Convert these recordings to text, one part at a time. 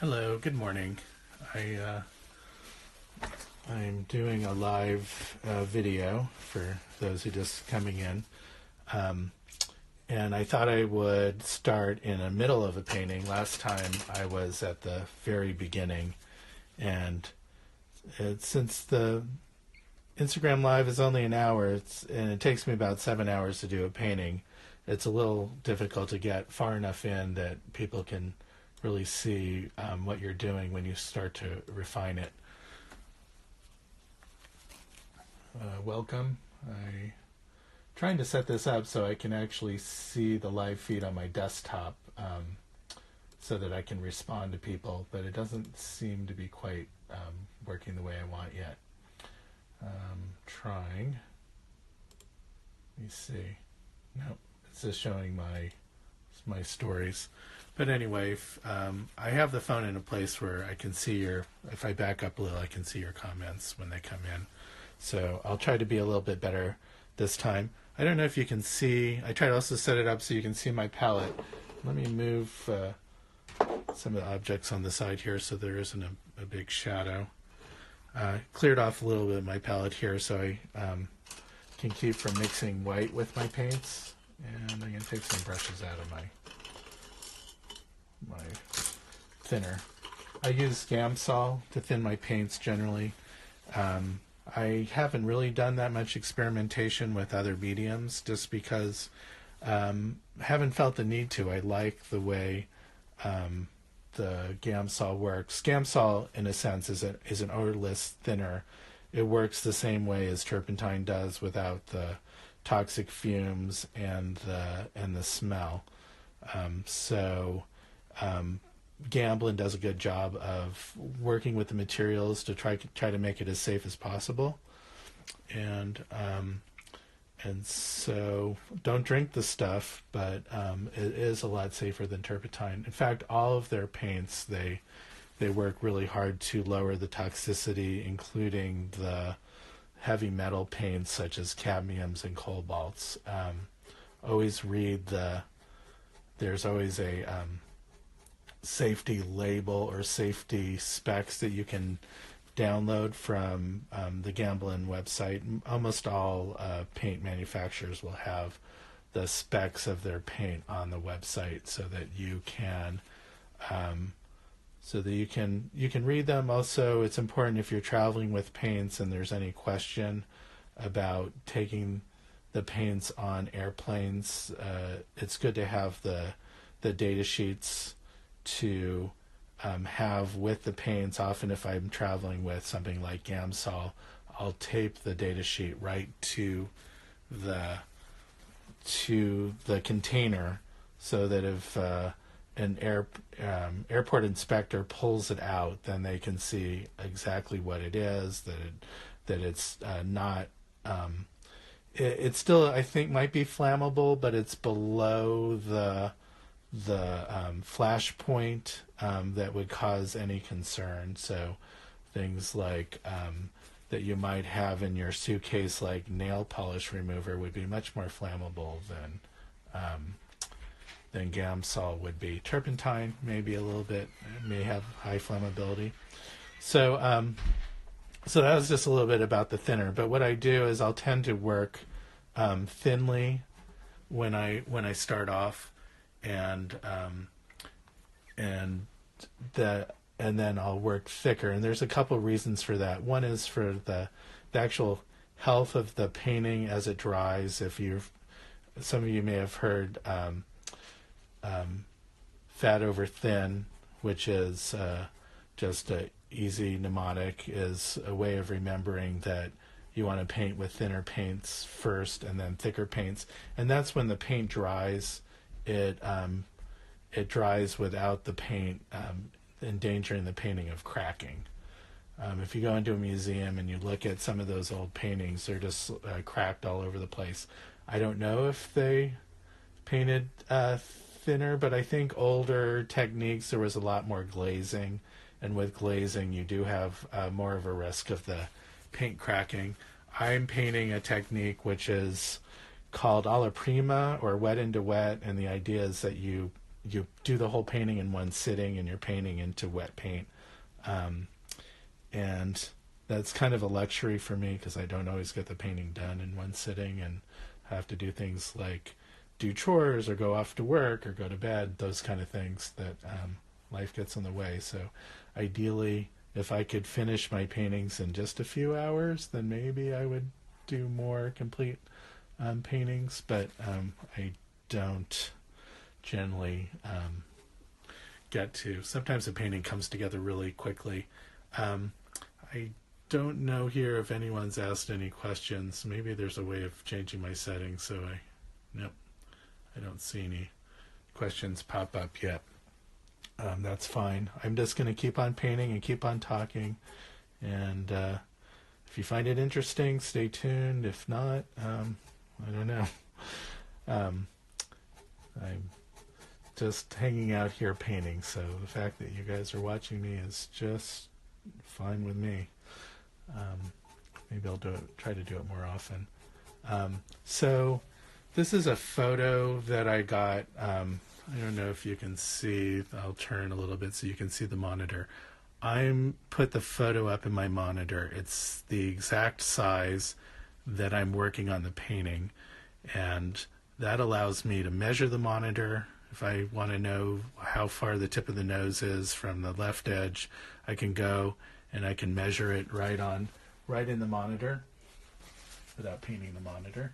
Hello, good morning. I, uh, I'm doing a live video for those who just coming in. Um, and I thought I would start in the middle of a painting. Last time I was at the very beginning, and since the Instagram live is only an hour, and it takes me about 7 hours to do a painting, it's a little difficult to get far enough in that people can really see what you're doing when you start to refine it. Welcome. I'm trying to set this up so I can actually see the live feed on my desktop, so that I can respond to people, but it doesn't seem to be quite working the way I want yet. Trying. Let me see. Nope, it's just showing my stories. But anyway, I have the phone in a place where I can see if I back up a little, I can see your comments when they come in. So I'll try to be a little bit better this time. I don't know if you can see, I try to also set it up so you can see my palette. Let me move some of the objects on the side here so there isn't a big shadow. Cleared off a little bit of my palette here so I can keep from mixing white with my paints. And I'm going to take some brushes out of my thinner. I use Gamsol to thin my paints generally. I haven't really done that much experimentation with other mediums just because I haven't felt the need to. I like the way the Gamsol works. Gamsol, in a sense, is an odorless thinner. It works the same way as turpentine does without the toxic fumes and the smell. Gamblin does a good job of working with the materials to try to make it as safe as possible, and so don't drink the stuff, but it is a lot safer than turpentine. In fact, all of their paints they work really hard to lower the toxicity, including the heavy metal paints such as cadmiums and cobalts. Always read there's always a safety label or safety specs that you can download from the Gamblin website. Almost all paint manufacturers will have the specs of their paint on the website so that you can read them. Also, it's important if you're traveling with paints and there's any question about taking the paints on airplanes, it's good to have the data sheets to have with the paints. Often if I'm traveling with something like Gamsol, I'll tape the data sheet right to the container so that if an airport inspector pulls it out, then they can see exactly what it is, that it's not it still, I think, might be flammable, but it's below the flash point that would cause any concern. So things like that you might have in your suitcase, like nail polish remover, would be much more flammable than Gamsol would be. Turpentine maybe a little bit, may have high flammability. So that was just a little bit about the thinner. But what I do is I'll tend to work thinly when I start off, and then I'll work thicker. And there's a couple reasons for that. One is for the actual health of the painting as it dries. Some of you may have heard fat over thin, which is just a easy mnemonic, is a way of remembering that you want to paint with thinner paints first and then thicker paints. And that's when the paint dries. It dries without the paint endangering the painting of cracking. If you go into a museum and you look at some of those old paintings, they're just cracked all over the place. I don't know if they painted thinner, but I think older techniques, there was a lot more glazing, and with glazing you do have more of a risk of the paint cracking. I'm painting a technique which is called Alla Prima, or wet into wet, and the idea is that you you do the whole painting in one sitting, and you're painting into wet paint. And that's kind of a luxury for me because I don't always get the painting done in one sitting, and have to do things like do chores or go off to work or go to bed, those kind of things that life gets in the way. So ideally, if I could finish my paintings in just a few hours, then maybe I would do more complete paintings, but I don't generally get to. Sometimes a painting comes together really quickly. I don't know here if anyone's asked any questions. Maybe there's a way of changing my settings, so nope, I don't see any questions pop up yet. That's fine. I'm just going to keep on painting and keep on talking, and if you find it interesting, stay tuned. If not, I don't know. I'm just hanging out here painting, so the fact that you guys are watching me is just fine with me. Maybe I'll try to do it more often. So this is a photo that I got. I don't know if you can see. I'll turn a little bit so you can see the monitor. I put the photo up in my monitor. It's the exact size that I'm working on the painting, and that allows me to measure the monitor. If I want to know how far the tip of the nose is from the left edge, I can go and I can measure it right in the monitor without painting the monitor.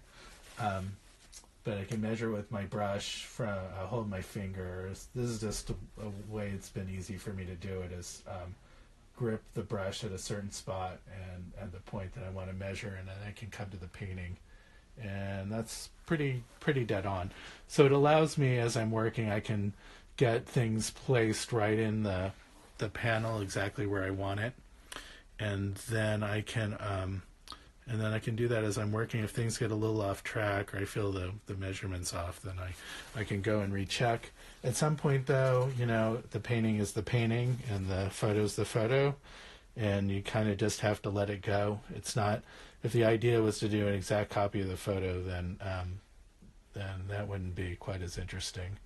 But I can measure with my brush. I hold my fingers. This is just a way it's been easy for me to do it, is grip the brush at a certain spot and at the point that I want to measure, and then I can come to the painting. And that's pretty dead on. So it allows me, as I'm working, I can get things placed right in the panel exactly where I want it, and then I can do that as I'm working. If things get a little off track or I feel the measurements off, then I can go and recheck. At some point, though, the painting is the painting and the photo is the photo, and you kind of just have to let it go. It's not. If the idea was to do an exact copy of the photo, then that wouldn't be quite as interesting.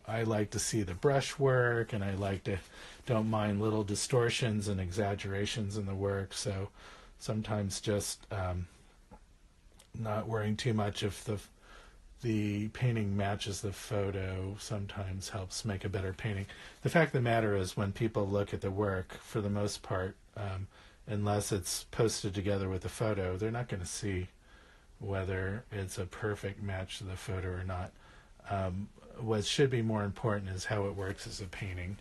I like to see the brush work, and don't mind little distortions and exaggerations in the work. So sometimes just not worrying too much if the painting matches the photo sometimes helps make a better painting. The fact of the matter is, when people look at the work, for the most part, unless it's posted together with the photo, they're not going to see whether it's a perfect match to the photo or not. What should be more important is how it works as a painting.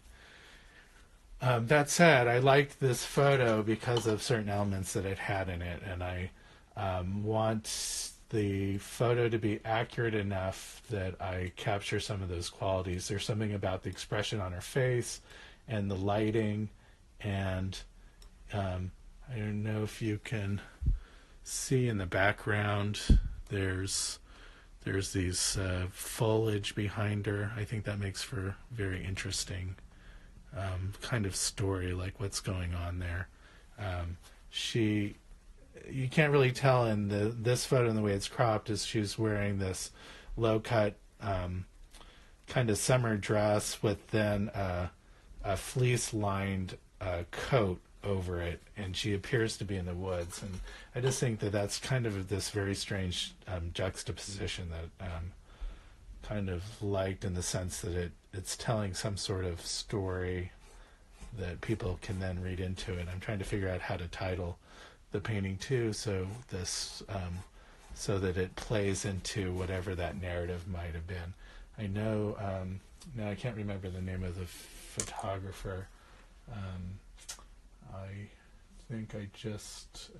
That said, I liked this photo because of certain elements that it had in it, and I want the photo to be accurate enough that I capture some of those qualities. There's something about the expression on her face and the lighting, and I don't know if you can see in the background, there's these foliage behind her. I think that makes for very interesting kind of story, like what's going on there. You can't really tell in this photo, in the way it's cropped, is she's wearing this low-cut kind of summer dress with then a fleece-lined coat over it, and she appears to be in the woods. And I just think that that's kind of this very strange juxtaposition that kind of liked, in the sense that it's telling some sort of story that people can then read into it. I'm trying to figure out how to title the painting too, so that it plays into whatever that narrative might have been. I know now I can't remember the name of the photographer. I think I just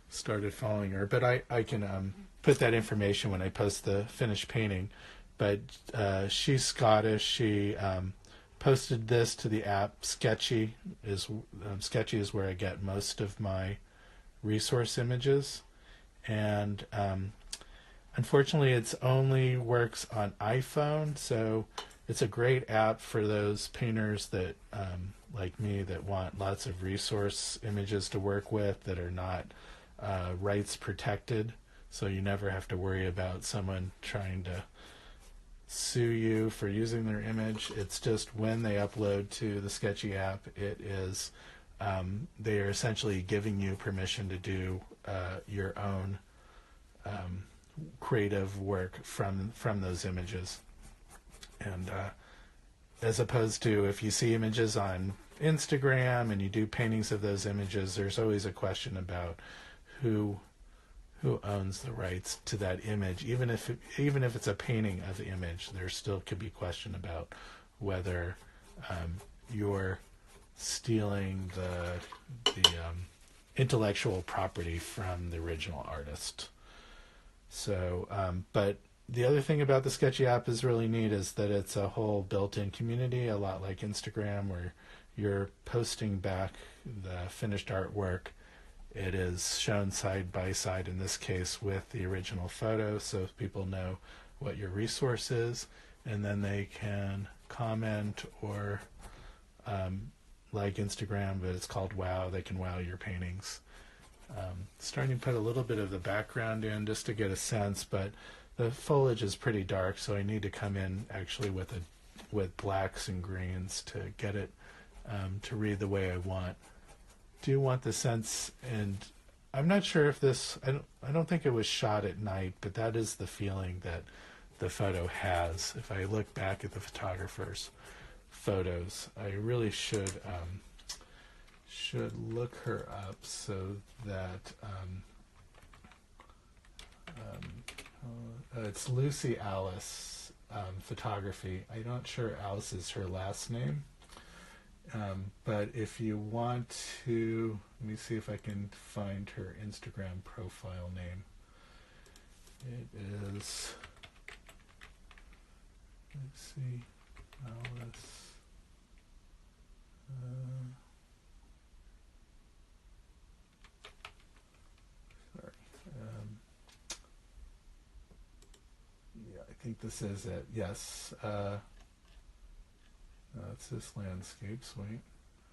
started following her, but I can put that information when I post the finished painting. But she's Scottish. She posted this to the app. Sketchy is where I get most of my resource images, and unfortunately it only works on iPhone. So it's a great app for those painters that like me, that want lots of resource images to work with that are not rights protected, so you never have to worry about someone trying to sue you for using their image. It's just when they upload to the Sketchy app, it is they are essentially giving you permission to do your own creative work from those images. And as opposed to if you see images on Instagram and you do paintings of those images, there's always a question about who owns the rights to that image. Even if it's a painting of the image, there still could be question about whether you're stealing the intellectual property from the original artist. So, but the other thing about the Sketchy app is really neat is that it's a whole built-in community, a lot like Instagram, where you're posting back the finished artwork. It is shown side by side, in this case, with the original photo, so people know what your resource is, and then they can comment or, like Instagram, but it's called Wow, they can wow your paintings. Starting to put a little bit of the background in just to get a sense, but the foliage is pretty dark, so I need to come in actually with blacks and greens to get it to read the way I want. Do want the sense, and I'm not sure if this, I don't think it was shot at night, but that is the feeling that the photo has. If I look back at the photographer's photos, I really should look her up so that it's Lucy Alice Photography. I'm not sure Alice is her last name. But if you want to, let me see if I can find her Instagram profile name. It is, let's see, Alice. Sorry. Yeah, I think this is it. Yes. It's this landscapes. Wait,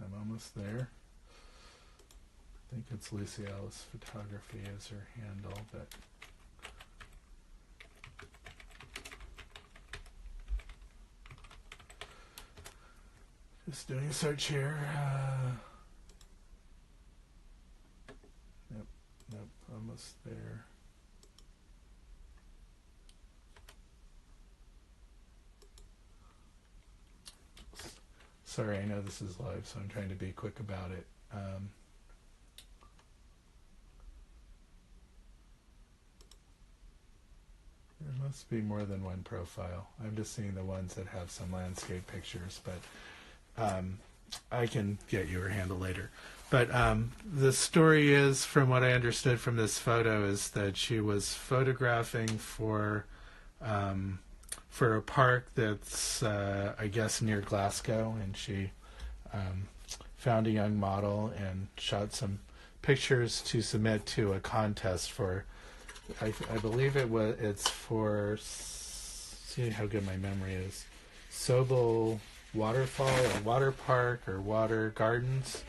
I'm almost there. I think it's Lucy Alice Photography as her handle, but just doing a search here. Nope, almost there. Sorry, I know this is live, so I'm trying to be quick about it. There must be more than one profile. I'm just seeing the ones that have some landscape pictures, but I can get you her handle later. But the story is, from what I understood from this photo, is that she was photographing for a park that's, I guess, near Glasgow, and she found a young model and shot some pictures to submit to a contest for, I believe it's for, see how good my memory is, Sobel Waterfall or Water Park or Water Gardens,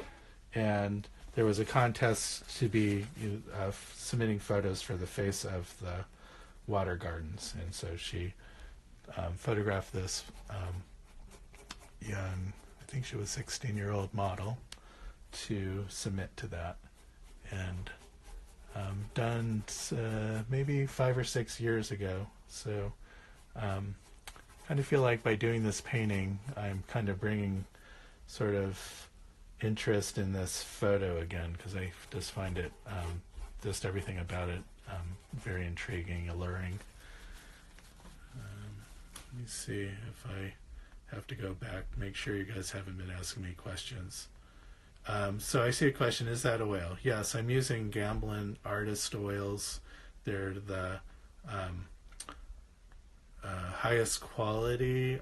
and there was a contest to be submitting photos for the face of the water gardens, and so she photographed this young, I think she was 16-year-old model to submit to that, and done maybe 5 or 6 years ago. So kind of feel like by doing this painting, I'm kind of bringing sort of interest in this photo again, because I just find it, just everything about it, very intriguing, alluring. Let me see if I have to go back, make sure you guys haven't been asking me questions. So I see a question, is that oil? Yes, I'm using Gamblin Artist Oils. They're the highest quality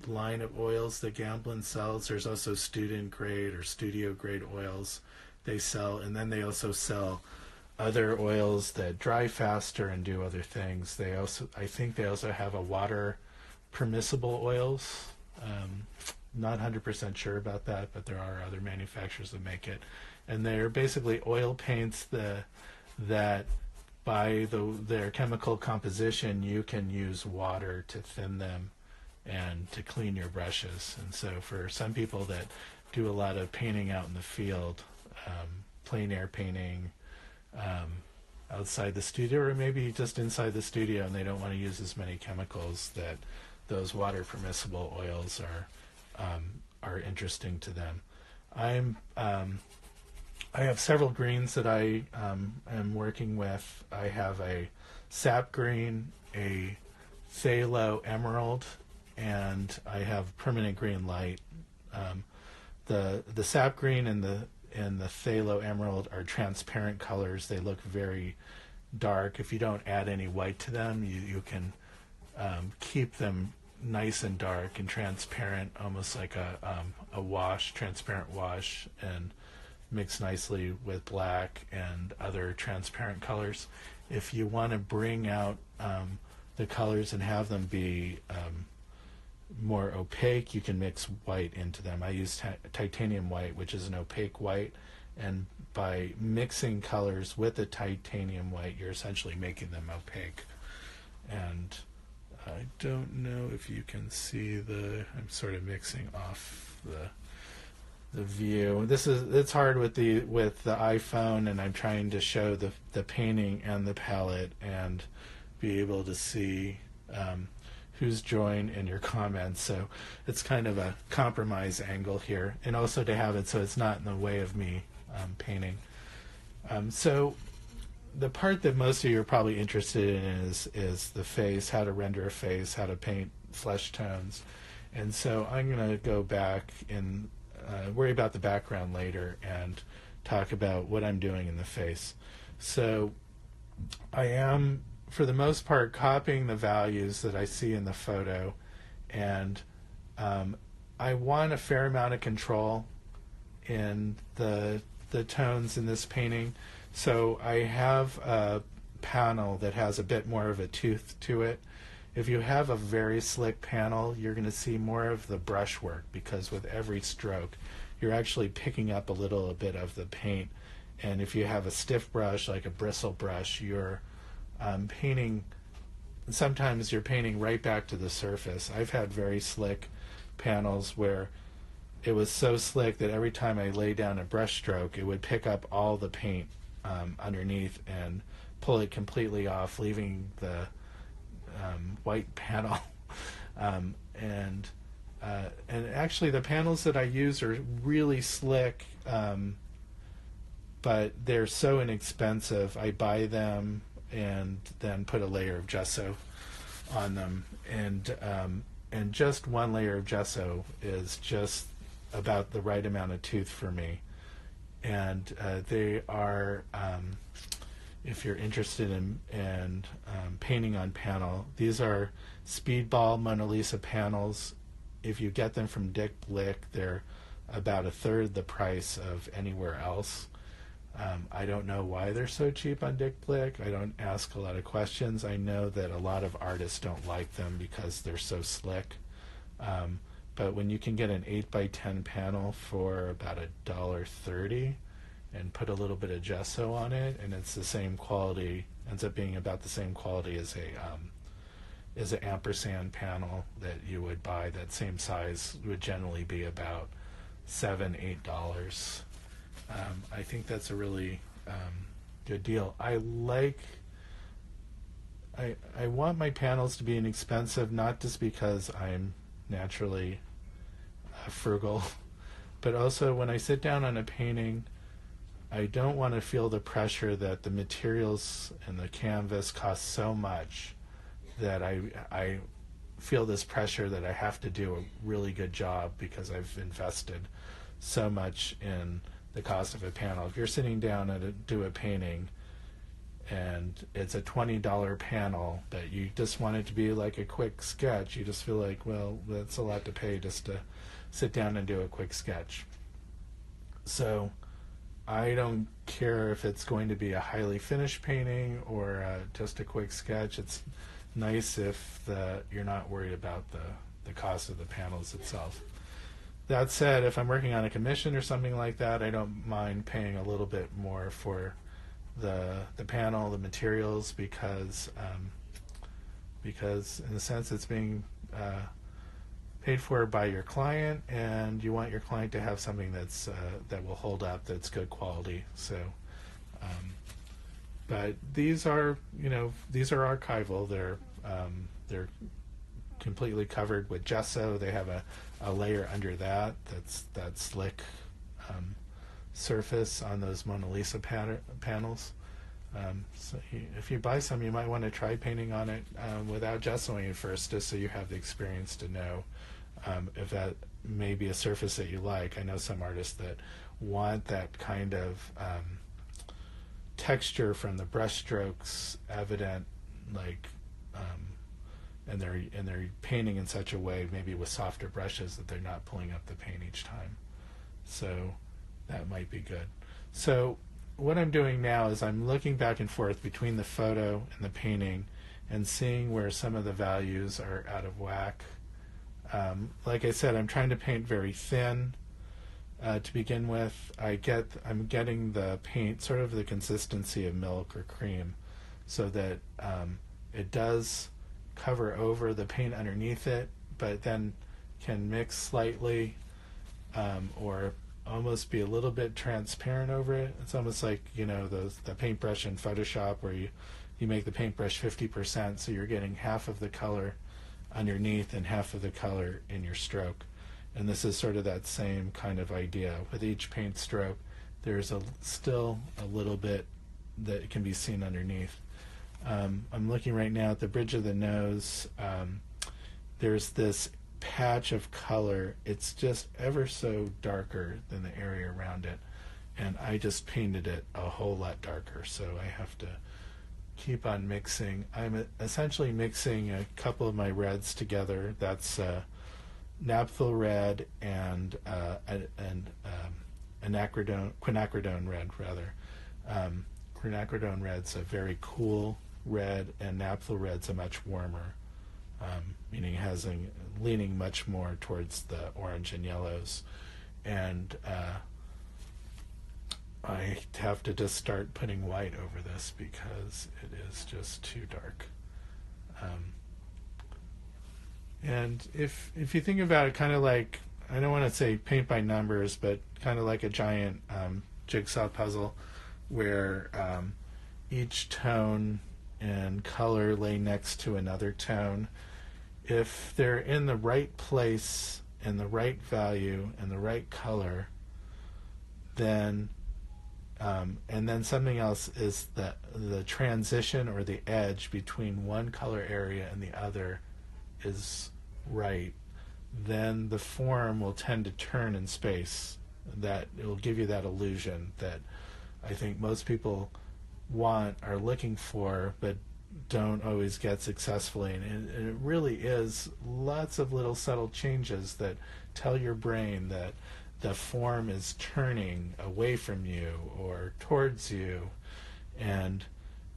line of oils that Gamblin sells. There's also student grade or studio grade oils they sell, and then they also sell other oils that dry faster and do other things. They also, I think they also have a water permissible oils. Not 100% sure about that, but there are other manufacturers that make it, and they're basically oil paints that by their chemical composition, you can use water to thin them and to clean your brushes. And so for some people that do a lot of painting out in the field, plein air painting, outside the studio, or maybe just inside the studio, and they don't want to use as many chemicals, that those water permissible oils are interesting to them. I have several greens that I am working with. I have a Sap Green, a Pthalo Emerald, and I have Permanent Green Light. The Sap Green and the Pthalo Emerald are transparent colors. They look very dark. If you don't add any white to them, you can keep them nice and dark and transparent, almost like a wash, transparent wash, and mix nicely with black and other transparent colors. If you want to bring out the colors and have them be more opaque, you can mix white into them. I use titanium white, which is an opaque white, and by mixing colors with the titanium white, you're essentially making them opaque. And I don't know if you can see I'm sort of mixing off the view. It's hard with the iPhone, and I'm trying to show the painting and the palette and be able to see who's joined in your comments. So it's kind of a compromise angle here, and also to have it so it's not in the way of me painting. So the part that most of you are probably interested in is the face, how to render a face, how to paint flesh tones. And so I'm going to go back and worry about the background later and talk about what I'm doing in the face. So I am, for the most part, copying the values that I see in the photo, and I want a fair amount of control in the tones in this painting. So I have a panel that has a bit more of a tooth to it. If you have a very slick panel, you're going to see more of the brushwork, because with every stroke you're actually picking up a little bit of the paint. And if you have a stiff brush, like a bristle brush, you're painting, sometimes you're painting right back to the surface. I've had very slick panels where it was so slick that every time I lay down a brush stroke, it would pick up all the paint underneath and pull it completely off, leaving the white panel. And actually the panels that I use are really slick, but they're so inexpensive. I buy them and then put a layer of gesso on them, and just one layer of gesso is just about the right amount of tooth for me. And they are, if you're interested in painting on panel, these are Speedball Mona Lisa panels. If you get them from Dick Blick, they're about a third the price of anywhere else. I don't know why they're so cheap on Dick Blick. I don't ask a lot of questions. I know that a lot of artists don't like them because they're so slick. But when you can get an 8x10 panel for about $1.30 and put a little bit of gesso on it, and it's the same quality, ends up being about the same quality as an ampersand panel that you would buy, that same size would generally be about $7-8. I think that's a really good deal. I want my panels to be inexpensive, not just because I'm naturally frugal, but also when I sit down on a painting, I don't want to feel the pressure that the materials and the canvas cost so much that I feel this pressure that I have to do a really good job because I've invested so much in the cost of a panel. If you're sitting down to do a painting and it's a $20 panel, but you just want it to be like a quick sketch, you just feel like, well, that's a lot to pay just to sit down and do a quick sketch. So I don't care if it's going to be a highly finished painting or just a quick sketch. It's nice if you're not worried about the cost of the panels itself. That said, if I'm working on a commission or something like that, I don't mind paying a little bit more for the panel, the materials, because in a sense it's being paid for by your client, and you want your client to have something that's that will hold up, that's good quality. So, but these are archival. They're completely covered with gesso. They have a layer under that slick surface on those Mona Lisa panels. So if you buy some, you might want to try painting on it without gessoing it first, just so you have the experience to know if that may be a surface that you like. I know some artists that want that kind of texture from the brush strokes evident, like, and they're painting in such a way, maybe with softer brushes, that they're not pulling up the paint each time. So that might be good. So what I'm doing now is I'm looking back and forth between the photo and the painting and seeing where some of the values are out of whack. Like I said, I'm trying to paint very thin to begin with. I'm getting the paint sort of the consistency of milk or cream, so that it does cover over the paint underneath it, but then can mix slightly, or almost be a little bit transparent over it. It's almost like, the paintbrush in Photoshop, where you make the paintbrush 50%, so you're getting half of the color underneath and half of the color in your stroke. And this is sort of that same kind of idea. With each paint stroke, there's still a little bit that can be seen underneath. I'm looking right now at the bridge of the nose. There's this patch of color. It's just ever so darker than the area around it, and I just painted it a whole lot darker, so I have to keep on mixing. I'm essentially mixing a couple of my reds together. That's Napthol Red and Quinacridone Red, rather. Quinacridone Red's a very cool red, and Napthol Red's a much warmer, meaning leaning much more towards the orange and yellows. And I have to just start putting white over this because it is just too dark. And if you think about it, kind of like, I don't want to say paint by numbers, but kind of like a giant jigsaw puzzle, where each tone and color lay next to another tone. If they're in the right place and the right value and the right color, then and then something else is the transition or the edge between one color area and the other is right, then the form will tend to turn in space. That it will give you that illusion that I think most people are looking for, but don't always get successfully. And it really is lots of little subtle changes that tell your brain that the form is turning away from you or towards you. And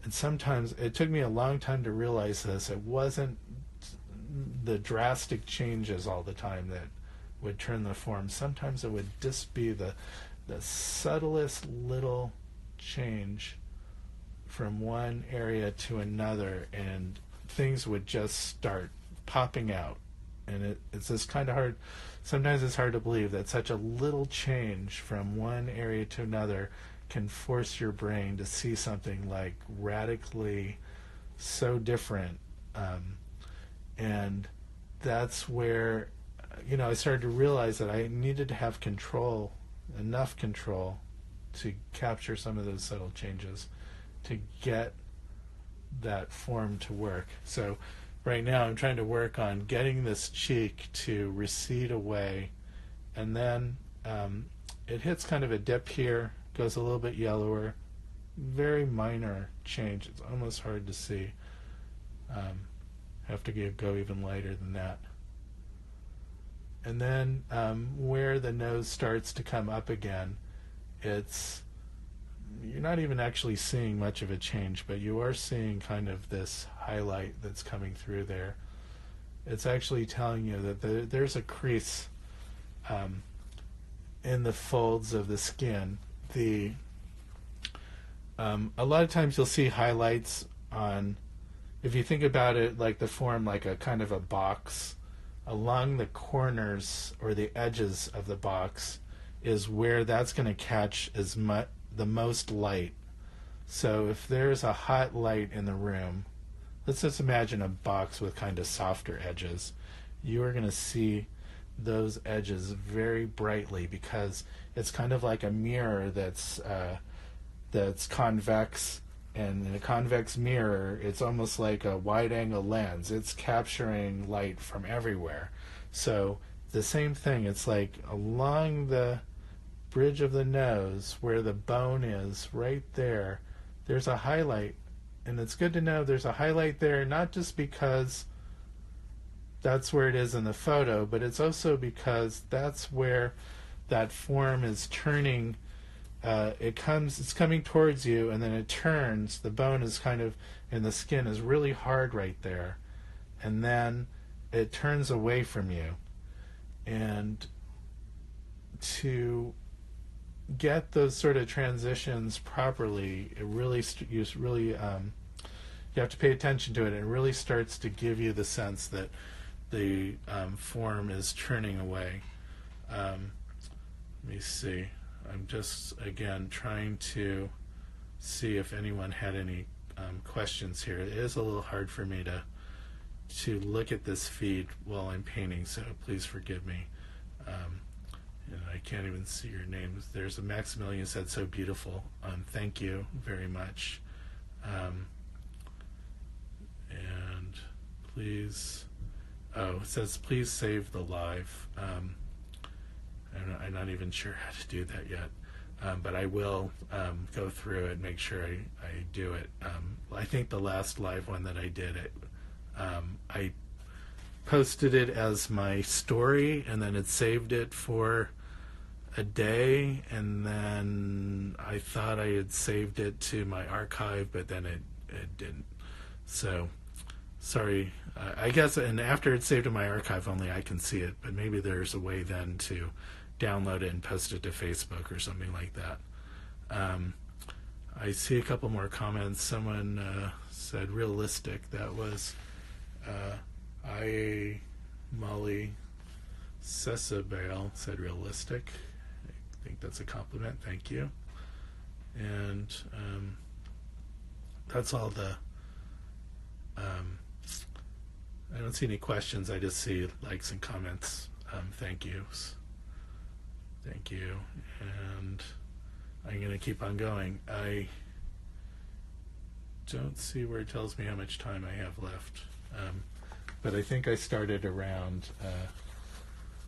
sometimes it took me a long time to realize this. It wasn't the drastic changes all the time that would turn the form. Sometimes it would just be the subtlest little change from one area to another, and things would just start popping out. And it's just kind of hard. Sometimes it's hard to believe that such a little change from one area to another can force your brain to see something like radically so different. And that's where, I started to realize that I needed to have control, enough control, to capture some of those subtle changes to get that form to work. So right now I'm trying to work on getting this cheek to recede away, and then it hits kind of a dip here, goes a little bit yellower, very minor change. It's almost hard to see. Have to go even lighter than that. And then where the nose starts to come up again, you're not even actually seeing much of a change, but you are seeing kind of this highlight that's coming through there. It's actually telling you that there's a crease in the folds of the skin. A lot of times you'll see highlights on, if you think about it like the form like a kind of a box, along the corners or the edges of the box is where that's going to catch the most light. So if there's a hot light in the room, let's just imagine a box with kind of softer edges, you are going to see those edges very brightly because it's kind of like a mirror that's convex, and in a convex mirror it's almost like a wide angle lens. It's capturing light from everywhere. So the same thing, it's like along the bridge of the nose where the bone is, right there, there's a highlight. And it's good to know there's a highlight there, not just because that's where it is in the photo, but it's also because that's where that form is turning. It's coming towards you, and then it turns. The bone is kind of, and the skin is really hard right there, and then it turns away from you. And to get those sort of transitions properly, it really you have to pay attention to it. It really starts to give you the sense that the form is turning away. Let me see. I'm just, again, trying to see if anyone had any questions here. It is a little hard for me to look at this feed while I'm painting, so please forgive me. I can't even see your names. There's a Maximilian said, so beautiful. Thank you very much. And please, it says, please save the live. I'm not even sure how to do that yet, but I will go through it and make sure I do it. I think the last live one that I did, I posted it as my story, and then it saved it for a day, and then I thought I had saved it to my archive, but then it didn't. So sorry. I guess, and after it's saved to my archive, only I can see it, but maybe there's a way then to download it and post it to Facebook or something like that. I see a couple more comments. Someone said realistic. That was Molly Sesabale said realistic. I think that's a compliment. Thank you. And that's all the I don't see any questions. I just see likes and comments. Thank yous. Thank you. And I'm going to keep on going. I don't see where it tells me how much time I have left. But I think I started around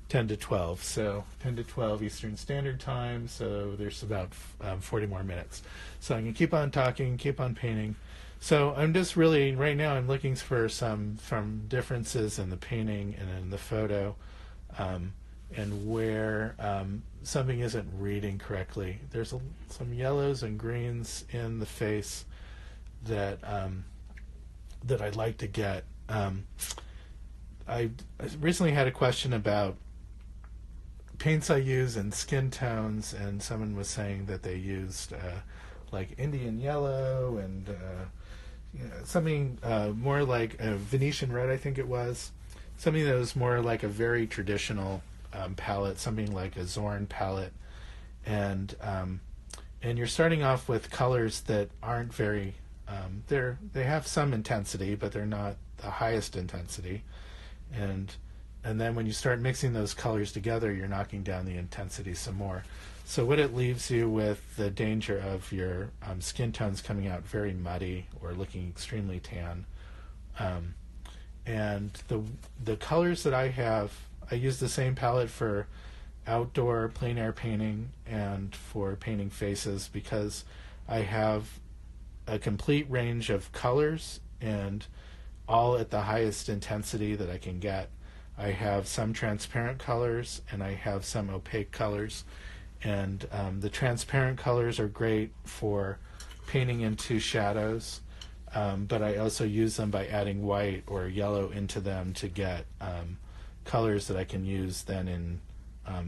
10 to 12. So 10 to 12 Eastern Standard Time. So there's about 40 more minutes. So I'm going to keep on talking, keep on painting. So I'm just really, right now I'm looking for some differences in the painting and in the photo, and where something isn't reading correctly. There's some yellows and greens in the face that that I'd like to get. I recently had a question about paints I use and skin tones, and someone was saying that they used like Indian yellow and something more like a Venetian red, I think it was. Something that was more like a very traditional palette, something like a Zorn palette. And you're starting off with colors that aren't very, they have some intensity, but they're not the highest intensity. And then when you start mixing those colors together, you're knocking down the intensity some more. So what it leaves you with the danger of your skin tones coming out very muddy or looking extremely tan. And the colors that I have, I use the same palette for outdoor plein air painting and for painting faces, because I have a complete range of colors and all at the highest intensity that I can get. I have some transparent colors and I have some opaque colors. And the transparent colors are great for painting into shadows, but I also use them by adding white or yellow into them to get colors that I can use then in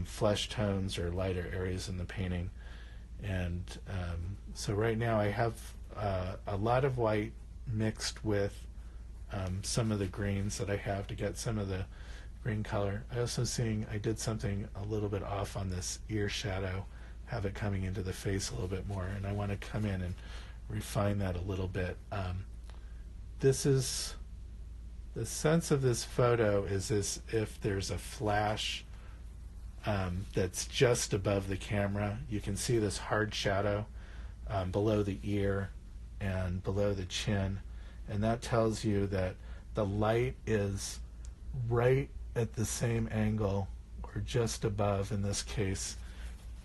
flesh tones or lighter areas in the painting. And so right now I have a lot of white mixed with some of the greens that I have to get some of the green color. I also seeing I did something a little bit off on this ear shadow, have it coming into the face a little bit more, and I want to come in and refine that a little bit. This is the sense of this photo is as if there's a flash that's just above the camera. You can see this hard shadow below the ear and below the chin, and that tells you that the light is right at the same angle, or just above in this case,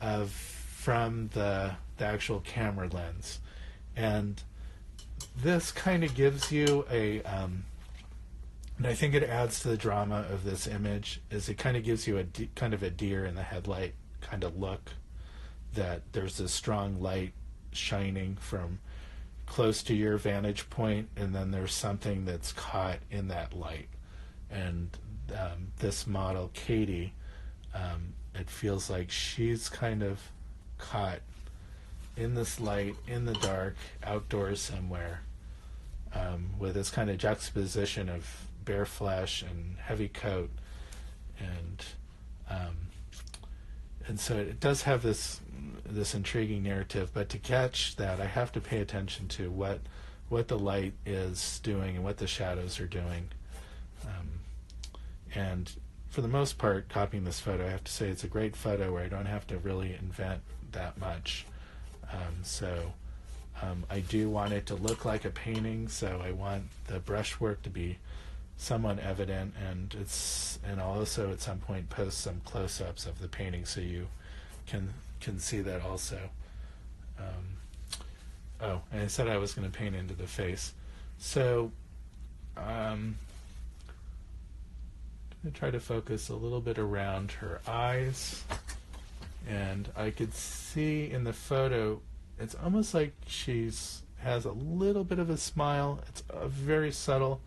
of from the actual camera lens. And this kind of gives you a and I think it adds to the drama of this image, is it kind of gives you a kind of a deer in the headlight kind of look, that there's this strong light shining from close to your vantage point, and then there's something that's caught in that light. And this model, Katie, it feels like she's kind of caught in this light, in the dark, outdoors somewhere, with this kind of juxtaposition of bare flesh and heavy coat, and so it does have this intriguing narrative. But to catch that, I have to pay attention to what the light is doing and what the shadows are doing. And for the most part, copying this photo, I have to say it's a great photo where I don't have to really invent that much. I do want it to look like a painting, so I want the brushwork to be somewhat evident, and I'll also at some point post some close-ups of the painting so you can see that also. Oh, and I said I was going to paint into the face, so I'm going to try to focus a little bit around her eyes, and I could see in the photo it's almost like has a little bit of a smile. It's very subtle.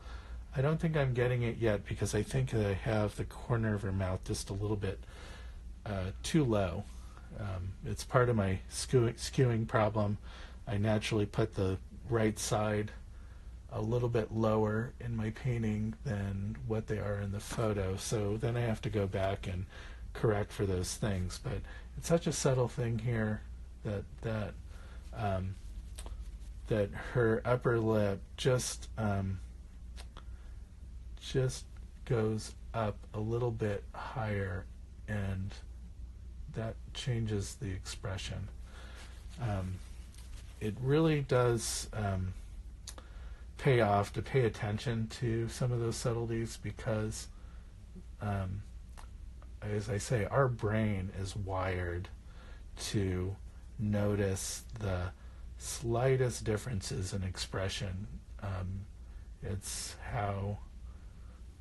I don't think I'm getting it yet because I think that I have the corner of her mouth just a little bit too low. It's part of my skewing problem. I naturally put the right side a little bit lower in my painting than what they are in the photo, so then I have to go back and correct for those things. But it's such a subtle thing here that her upper lip just goes up a little bit higher, and that changes the expression. It really does pay off to pay attention to some of those subtleties, because as I say, our brain is wired to notice the slightest differences in expression. It's how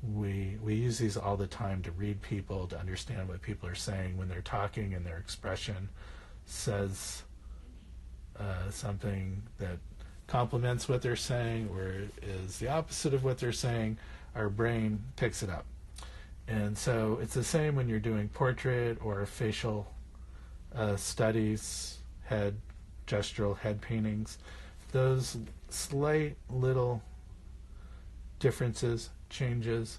we use these all the time to read people, to understand what people are saying when they're talking, and their expression says something that complements what they're saying or is the opposite of what they're saying. Our brain picks it up. And so it's the same when you're doing portrait or facial studies, gestural head paintings. Those slight little differences, changes,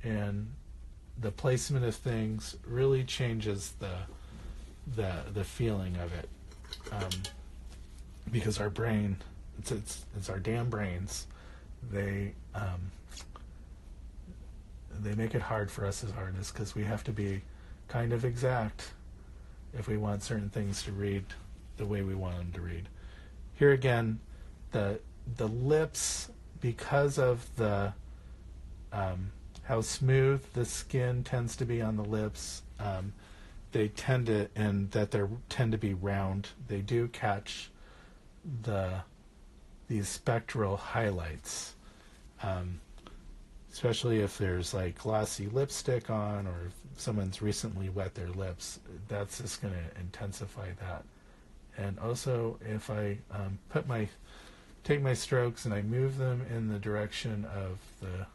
and the placement of things really changes the feeling of it, because our brain, it's our damn brains. They make it hard for us as artists, because we have to be kind of exact if we want certain things to read the way we want them to read. Here again, the lips, because of the how smooth the skin tends to be on the lips, they tend to be round. They do catch these spectral highlights, especially if there's like glossy lipstick on, or if someone's recently wet their lips. That's just going to intensify that. And also, if I take my strokes and I move them in the direction of the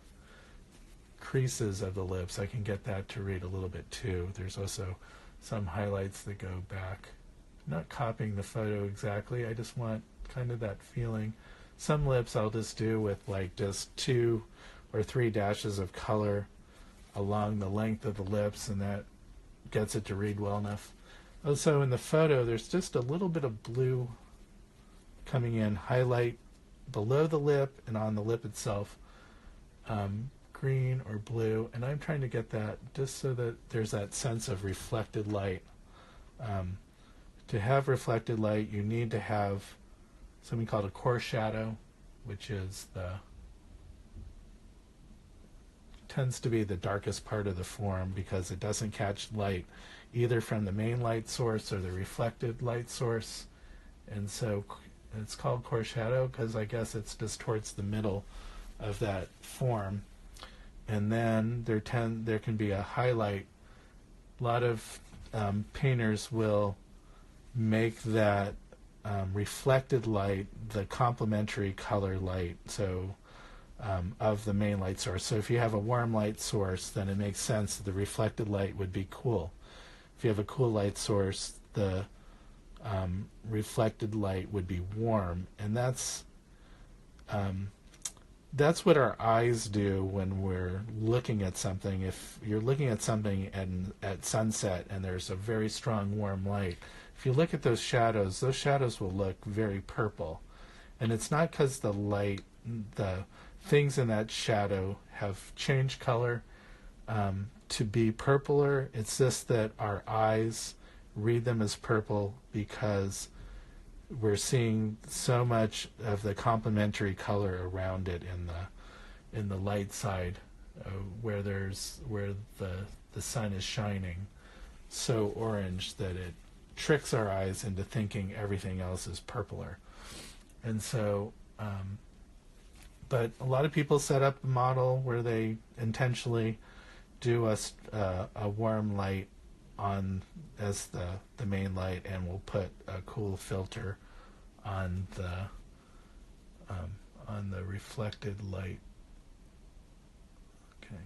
creases of the lips, I can get that to read a little bit too. There's also some highlights that go back not copying the photo exactly. I just want kind of that feeling. Some lips I'll just do with like just 2 or 3 dashes of color along the length of the lips, and that gets it to read well enough. Also in the photo there's just a little bit of blue coming in, highlight below the lip and on the lip itself, green or blue, and I'm trying to get that just so that there's that sense of reflected light. To have reflected light, you need to have something called a core shadow, which is tends to be the darkest part of the form because it doesn't catch light either from the main light source or the reflected light source, and so it's called core shadow because I guess it's just towards the middle of that form. And then there can be a highlight. A lot of painters will make that reflected light the complementary color light, so of the main light source. So if you have a warm light source, then it makes sense that the reflected light would be cool. If you have a cool light source, the reflected light would be warm, and that's what our eyes do when we're looking at something. If you're looking at something at sunset and there's a very strong warm light, if you look at those shadows will look very purple. And it's not because the things in that shadow have changed color to be purpler. It's just that our eyes read them as purple because we're seeing so much of the complementary color around it in the light side, where the sun is shining so orange that it tricks our eyes into thinking everything else is purpler. And so but a lot of people set up a model where they intentionally do a warm light on as the main light, and we'll put a cool filter on the reflected light. Okay,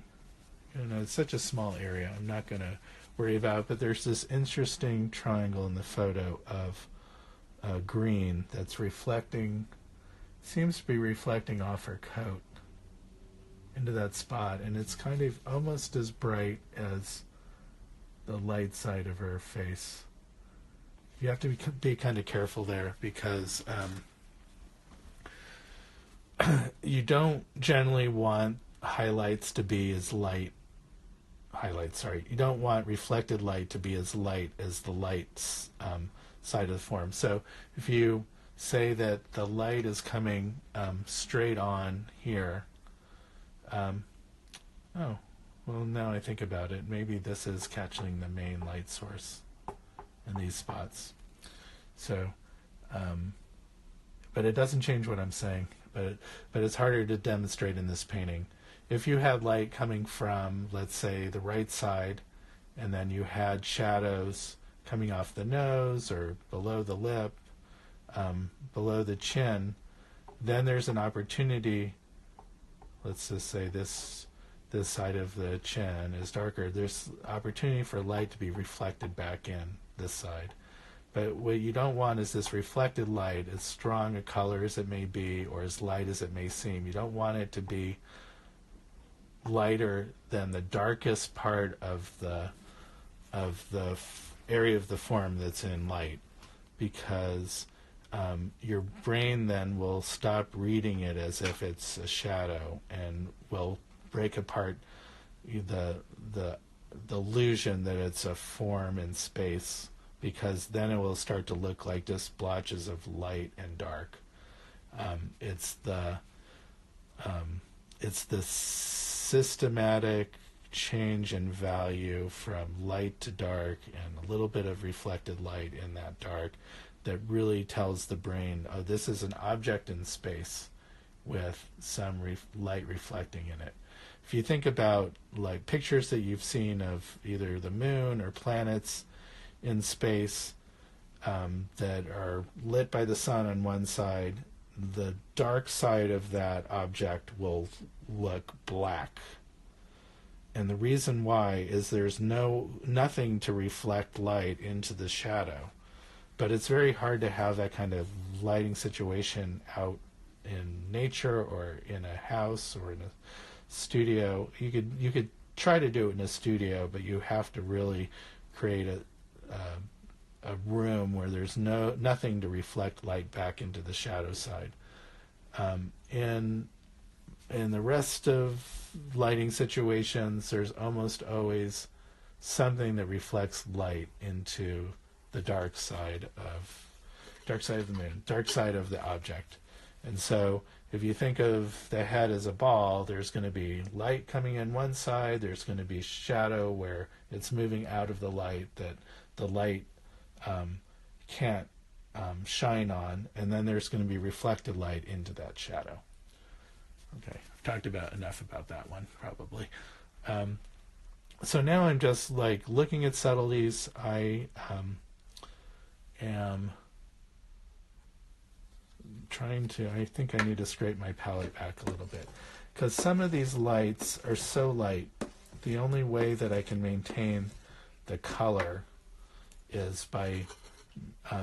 it's such a small area, I'm not going to worry about it, but there's this interesting triangle in the photo of green that's reflecting, seems to be reflecting off her coat into that spot, and it's kind of almost as bright as the light side of her face. You have to be kind of careful there because you don't generally want highlights to be as light. You don't want reflected light to be as light as the light's side of the form. So if you say that the light is coming straight on here, well, now I think about it, maybe this is catching the main light source in these spots. So, but it doesn't change what I'm saying, but it's harder to demonstrate in this painting. If you had light coming from, let's say, the right side, and then you had shadows coming off the nose or below the lip, below the chin, then there's an opportunity. Let's just say this side of the chin is darker. There's opportunity for light to be reflected back in this side. But what you don't want is this reflected light, as strong a color as it may be, or as light as it may seem. You don't want it to be lighter than the darkest part of the area of the form that's in light, because your brain then will stop reading it as if it's a shadow and will break apart the illusion that it's a form in space, because then it will start to look like just blotches of light and dark. It's the systematic change in value from light to dark and a little bit of reflected light in that dark that really tells the brain, oh, this is an object in space with some light reflecting in it. If you think about like pictures that you've seen of either the moon or planets in space that are lit by the sun on one side, the dark side of that object will look black. And the reason why is there's nothing to reflect light into the shadow. but it's very hard to have that kind of lighting situation out in nature or in a house or in a studio. You could try to do it in a studio, but you have to really create a room where there's nothing to reflect light back into the shadow side. In the rest of lighting situations, there's almost always something that reflects light into the dark side of the moon, dark side of the object. And so if you think of the head as a ball, there's going to be light coming in one side, there's going to be shadow where it's moving out of the light that the light can't shine on, and then there's going to be reflected light into that shadow. Okay, I've talked about enough about that one, probably. So now I'm just like looking at subtleties. I am trying to, I think I need to scrape my palette back a little bit, because some of these lights are so light, the only way that I can maintain the color is by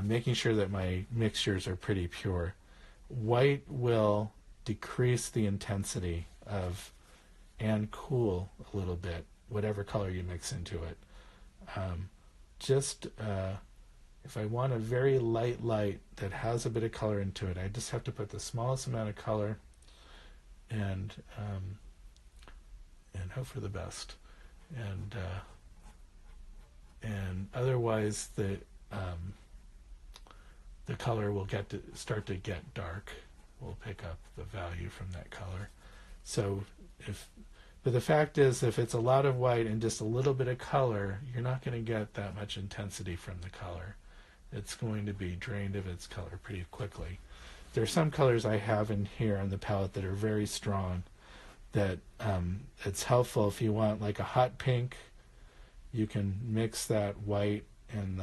making sure that my mixtures are pretty pure. White will decrease the intensity of and cool a little bit whatever color you mix into it. If I want a very light light that has a bit of color into it, I just have to put the smallest amount of color and hope for the best. And otherwise the color will start to get dark. We'll pick up the value from that color. But the fact is, if it's a lot of white and just a little bit of color, you're not going to get that much intensity from the color. It's going to be drained of its color pretty quickly. There are some colors I have in here on the palette that are very strong, that it's helpful if you want like a hot pink. You can mix that white and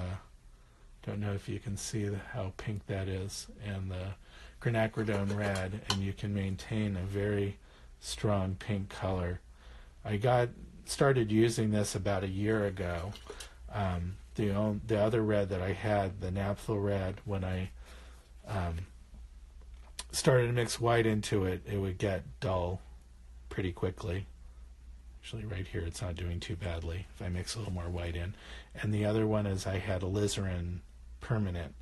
don't know if you can see how pink that is, and the Quinacridone Red, and you can maintain a very strong pink color. I started using this about a year ago. The other red that I had, the Napthol Red, when I started to mix white into it, it would get dull pretty quickly. Actually, right here, it's not doing too badly if I mix a little more white in. And the other one is I had Alizarin Permanent,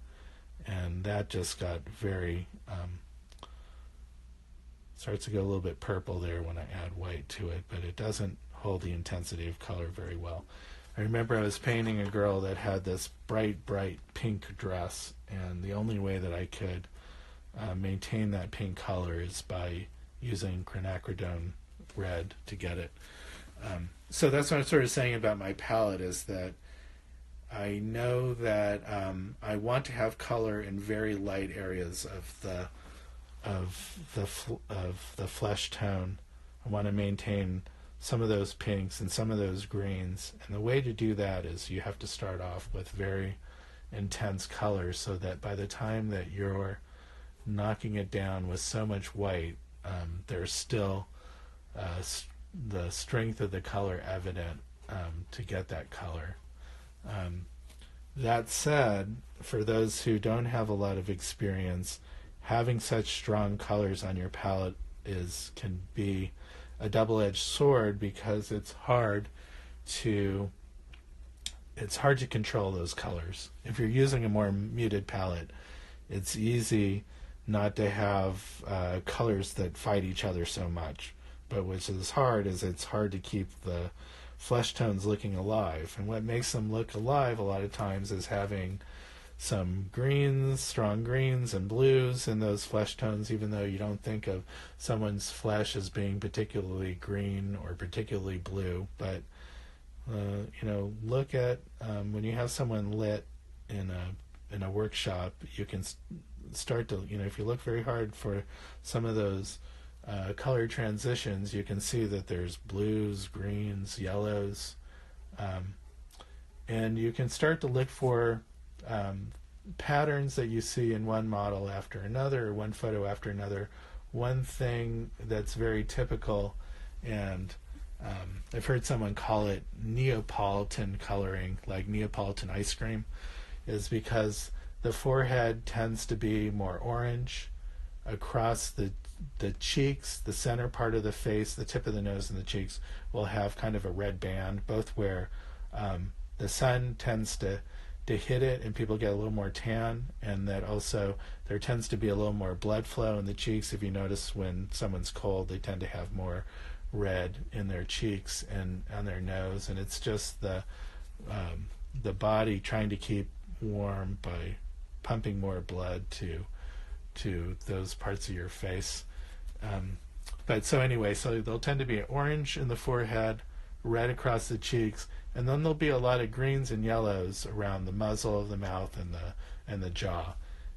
and that just got very starts to go a little bit purple there when I add white to it, but it doesn't hold the intensity of color very well. I remember I was painting a girl that had this bright pink dress, and the only way that I could maintain that pink color is by using Quinacridone Red to get it. So that's what I'm sort of saying about my palette, is that I know that I want to have color in very light areas of the flesh tone. I want to maintain some of those pinks and some of those greens, and the way to do that is you have to start off with very intense colors, so that by the time that you're knocking it down with so much white, there's still the strength of the color evident to get that color. That said, for those who don't have a lot of experience, having such strong colors on your palette can be a double-edged sword, because it's hard to control those colors. If you're using a more muted palette, it's easy not to have colors that fight each other so much. But which is hard is it's hard to keep the flesh tones looking alive. And what makes them look alive a lot of times is having some greens, strong greens and blues in those flesh tones, even though you don't think of someone's flesh as being particularly green or particularly blue. But look at when you have someone lit in a workshop, you can start to, if you look very hard for some of those color transitions, you can see that there's blues, greens, yellows, and you can start to look for patterns that you see in one model after another, or one photo after another. One thing that's very typical, and I've heard someone call it Neapolitan coloring, like Neapolitan ice cream, is because the forehead tends to be more orange. Across the cheeks, the center part of the face, the tip of the nose and the cheeks will have kind of a red band, both where the sun tends to hit it and people get a little more tan, and that also there tends to be a little more blood flow in the cheeks. If you notice when someone's cold, they tend to have more red in their cheeks and on their nose, and it's just the body trying to keep warm by pumping more blood to those parts of your face. But so anyway, so they'll tend to be orange in the forehead, red across the cheeks, and then there'll be a lot of greens and yellows around the muzzle of the mouth and the jaw.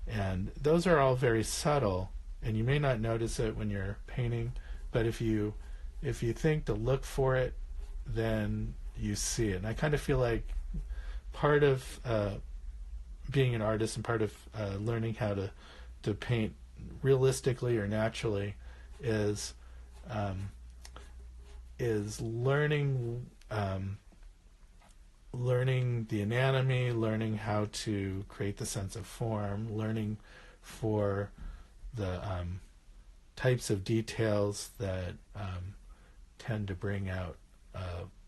And those are all very subtle, and you may not notice it when you're painting, but if you think to look for it, then you see it. And I kind of feel like part of being an artist and part of learning how to paint realistically or naturally is learning the anatomy, learning how to create the sense of form, learning for the types of details that tend to bring out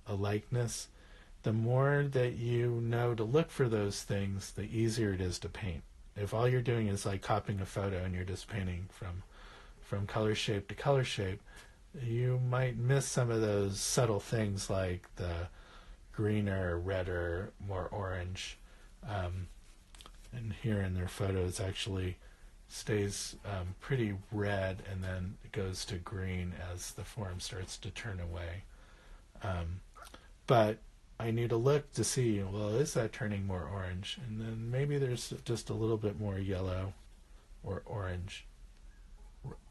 a likeness. The more that you know to look for those things, the easier it is to paint. If all you're doing is like copying a photo and you're just painting from color shape to color shape, you might miss some of those subtle things like the greener, redder, more orange. And here in their photos actually stays pretty red, and then it goes to green as the form starts to turn away. But I need to look to see, well, is that turning more orange? And then maybe there's just a little bit more yellow or orange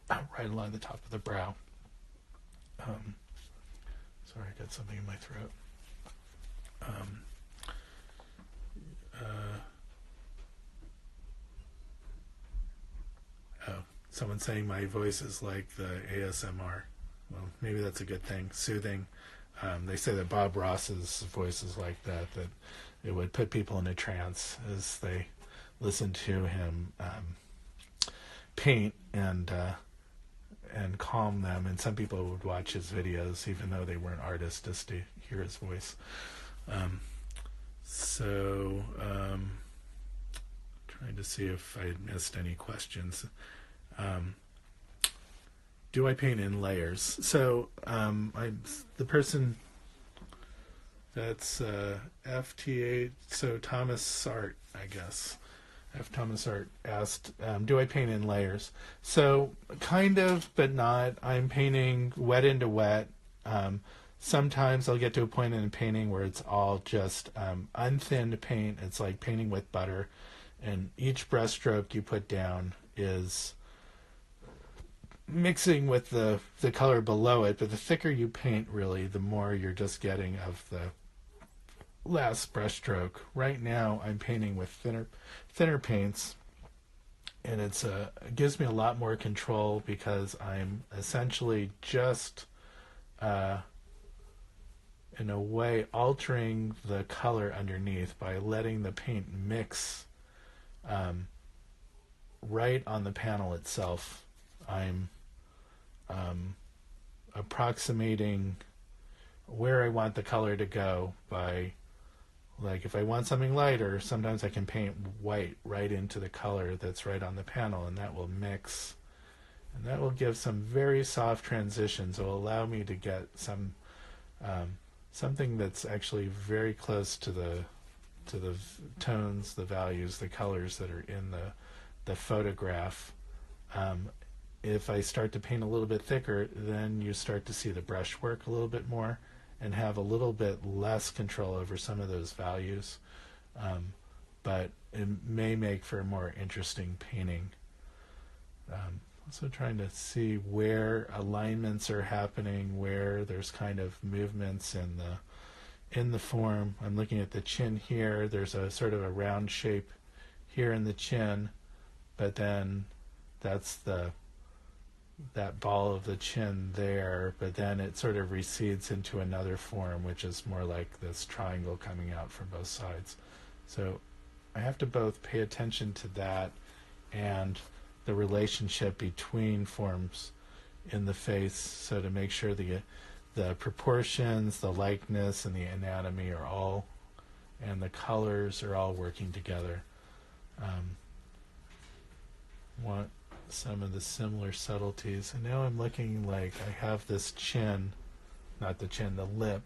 right along the top of the brow. Sorry, I got something in my throat. Someone's saying my voice is like the ASMR. Well, maybe that's a good thing. Soothing. They say that Bob Ross's voice is like that it would put people in a trance as they listen to him paint and calm them. And some people would watch his videos even though they weren't artists just to hear his voice. Trying to see if I missed any questions. Do I paint in layers? So the person that's FTA, so Thomas Art, I guess. F. Thomas Art asked, do I paint in layers? So kind of, but not. I'm painting wet into wet. Sometimes I'll get to a point in painting where it's all just unthinned paint. It's like painting with butter, and each brushstroke you put down is mixing with the color below it, but the thicker you paint, really, the more you're just getting of the last brushstroke. Right now I'm painting with thinner paints, and it gives me a lot more control because I'm essentially just in a way altering the color underneath by letting the paint mix right on the panel itself. I'm approximating where I want the color to go by, like, if I want something lighter, sometimes I can paint white right into the color that's right on the panel, and that will mix, and that will give some very soft transitions. It will allow me to get some something that's actually very close to the tones, the values, the colors that are in the photograph. If I start to paint a little bit thicker, then you start to see the brush work a little bit more and have a little bit less control over some of those values. But it may make for a more interesting painting. Also trying to see where alignments are happening, where there's kind of movements in the form. I'm looking at the chin here. There's a sort of a round shape here in the chin, but then that's that ball of the chin there, but then it sort of recedes into another form, which is more like this triangle coming out from both sides. So I have to both pay attention to that and the relationship between forms in the face, so to make sure the proportions, the likeness, and the anatomy are all, and the colors are all working together. Want some of the similar subtleties. And now I'm looking like I have this chin, not the chin, the lip,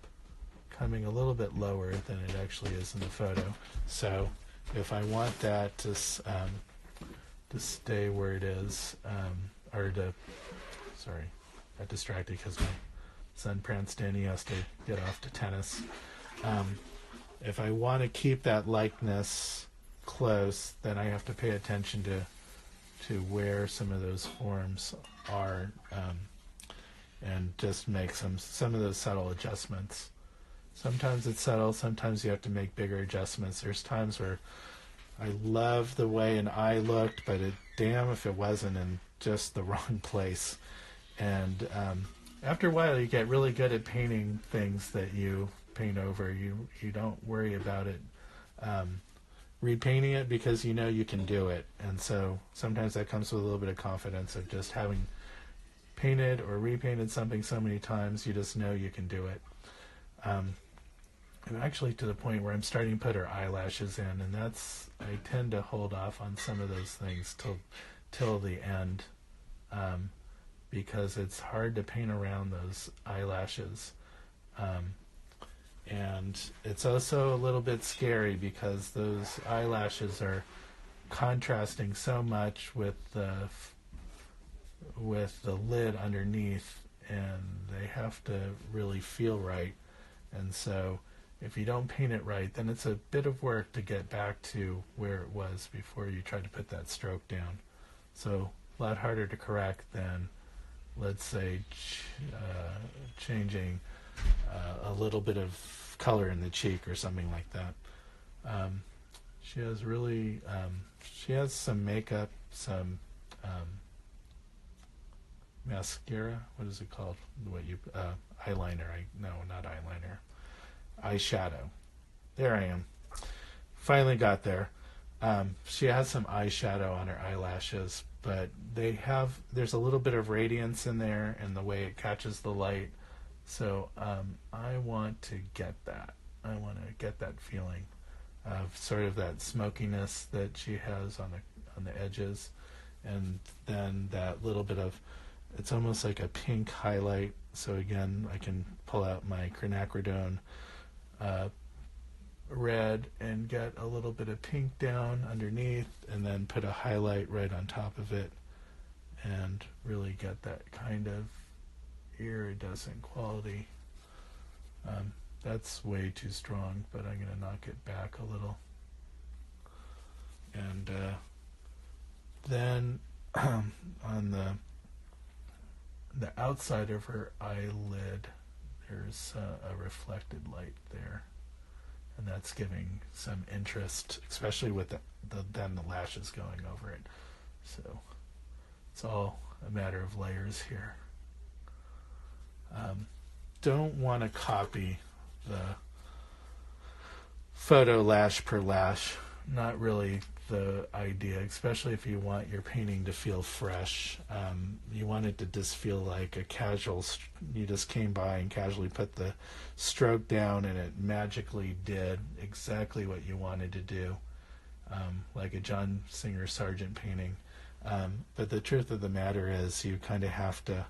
coming a little bit lower than it actually is in the photo. So if I want that to stay where it is, or to, sorry, got distracted because my son pranced in, he has to get off to tennis. If I want to keep that likeness close, then I have to pay attention to where some of those forms are, and just make some of those subtle adjustments. Sometimes it's subtle, sometimes you have to make bigger adjustments. There's times where I love the way an eye looked, but damn if it wasn't in just the wrong place. And after a while, you get really good at painting things that you paint over. You don't worry about it repainting it, because you know you can do it. And so sometimes that comes with a little bit of confidence of just having painted or repainted something so many times, you just know you can do it. And actually to the point where I'm starting to put her eyelashes in, and I tend to hold off on some of those things till the end, because it's hard to paint around those eyelashes. And it's also a little bit scary because those eyelashes are contrasting so much with the lid underneath, and they have to really feel right. And so if you don't paint it right, then it's a bit of work to get back to where it was before you try to put that stroke down. So a lot harder to correct than, let's say, changing a little bit of color in the cheek or something like that. She has really, she has some makeup, some mascara. What is it called? Eyeliner. No, not eyeliner. Eyeshadow. There I am. Finally got there. She has some eyeshadow on her eyelashes, but there's a little bit of radiance in there and the way it catches the light. So I want to get that. I want to get that feeling of sort of that smokiness that she has on the edges, and then that little bit of, it's almost like a pink highlight. So again, I can pull out my Quinacridone Red and get a little bit of pink down underneath, and then put a highlight right on top of it, and really get that kind of iridescent quality. That's way too strong, but I'm going to knock it back a little. And then on the outside of her eyelid, there's a reflected light there, and that's giving some interest, especially with then the lashes going over it. So it's all a matter of layers here. Don't want to copy the photo lash per lash. Not really the idea, especially if you want your painting to feel fresh. You want it to just feel like a casual, you just came by and casually put the stroke down and it magically did exactly what you wanted to do, like a John Singer Sargent painting. But the truth of the matter is you kind of have to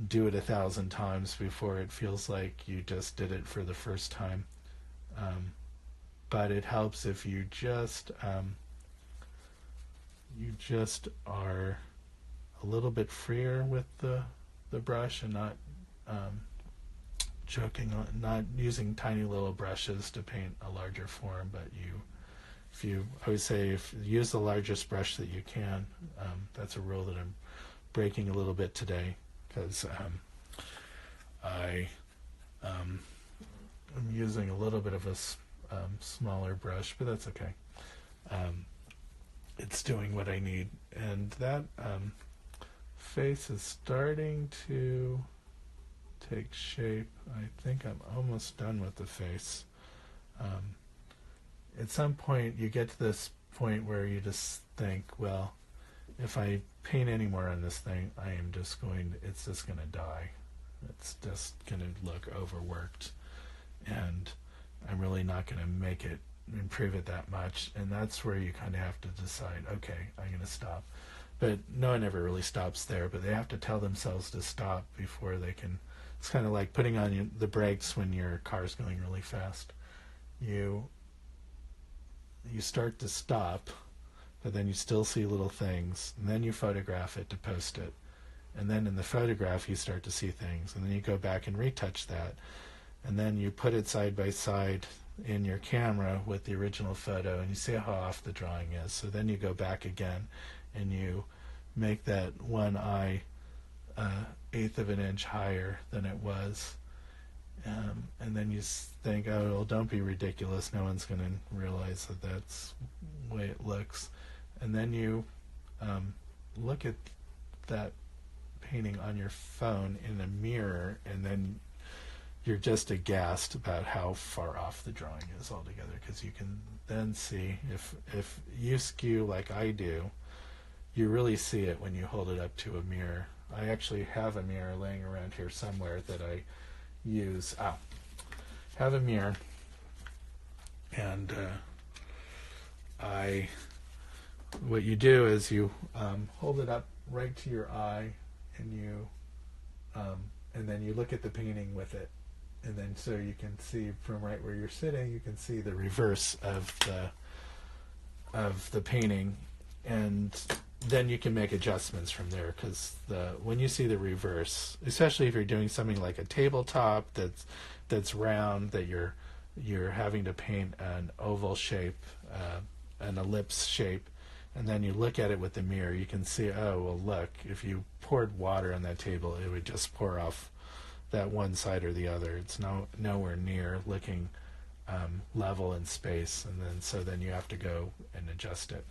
do it 1,000 times before it feels like you just did it for the first time. But it helps if you just are a little bit freer with the brush, and not not using tiny little brushes to paint a larger form, but I would say if you use the largest brush that you can. That's a rule that I'm breaking a little bit today, because I'm using a little bit of a smaller brush, but that's okay. It's doing what I need, and that face is starting to take shape. I think I'm almost done with the face. at some point you get to this point where you just think, well, if I paint any more on this thing, it's just going to die. It's just going to look overworked, and I'm really not going to make it improve it that much. And that's where you kind of have to decide, okay, I'm going to stop. But no one ever really stops there, but they have to tell themselves to stop before they can. It's kind of like putting on the brakes when your car's going really fast. You start to stop, but then you still see little things, and then you photograph it to post it. And then in the photograph you start to see things, and then you go back and retouch that, and then you put it side by side in your camera with the original photo, and you see how off the drawing is. So then you go back again and you make that one eye 1/8 of an inch higher than it was, and then you think, oh, well, don't be ridiculous, no one's going to realize that that's the way it looks. And then you look at that painting on your phone in a mirror, and then you're just aghast about how far off the drawing is altogether, because you can then see, if you skew like I do, you really see it when you hold it up to a mirror. I actually have a mirror laying around here somewhere that I use. Have a mirror, and what you do is you hold it up right to your eye, and then you look at the painting with it, and then so you can see from right where you're sitting, you can see the reverse of the painting, and then you can make adjustments from there, because when you see the reverse, especially if you're doing something like a tabletop that's round, that you're having to paint an oval shape, an ellipse shape, and then you look at it with the mirror, you can see, oh, well, look, if you poured water on that table, it would just pour off that one side or the other. It's nowhere near looking level in space, and then you have to go and adjust it.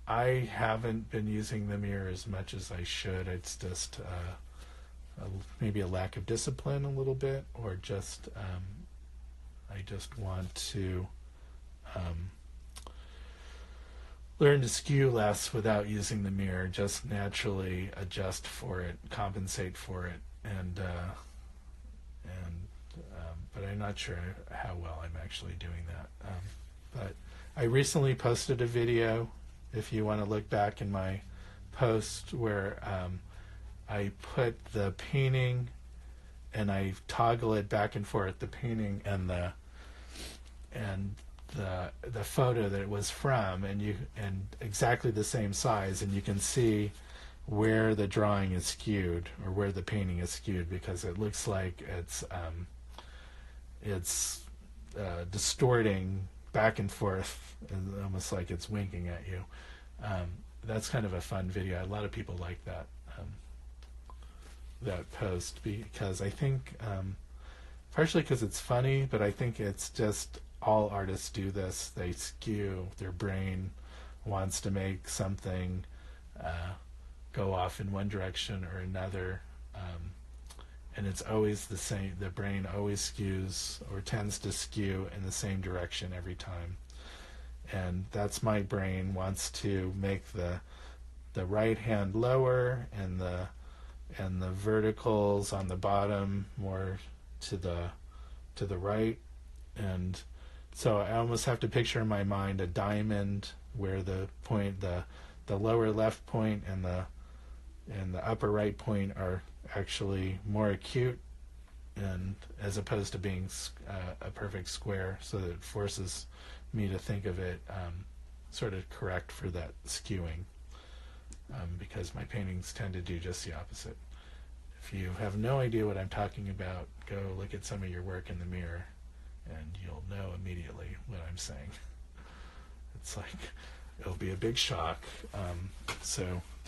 I haven't been using the mirror as much as I should. It's just maybe a lack of discipline a little bit, or just I just want to learn to skew less without using the mirror, just naturally adjust for it, compensate for it, but I'm not sure how well I'm actually doing that. But I recently posted a video, if you want to look back in my post, where I put the painting and I toggle it back and forth, the painting and the photo that it was from, and exactly the same size, and you can see where the drawing is skewed, or where the painting is skewed, because it looks like it's distorting back and forth, almost like it's winking at you. That's kind of a fun video. A lot of people like that post, because I think partially because it's funny, but I think it's just all artists do this. They skew. Their brain wants to make something go off in one direction or another, and it's always the same. The brain always skews, or tends to skew, in the same direction every time. And that's my brain wants to make the right hand lower, and the verticals on the bottom more to the right. And so I almost have to picture in my mind a diamond, where the point, the lower left point and the upper right point are actually more acute, and as opposed to being a perfect square, so that it forces me to think of it sort of correct for that skewing, because my paintings tend to do just the opposite. If you have no idea what I'm talking about, go look at some of your work in the mirror, and you'll know immediately what I'm saying. It's like, it'll be a big shock. So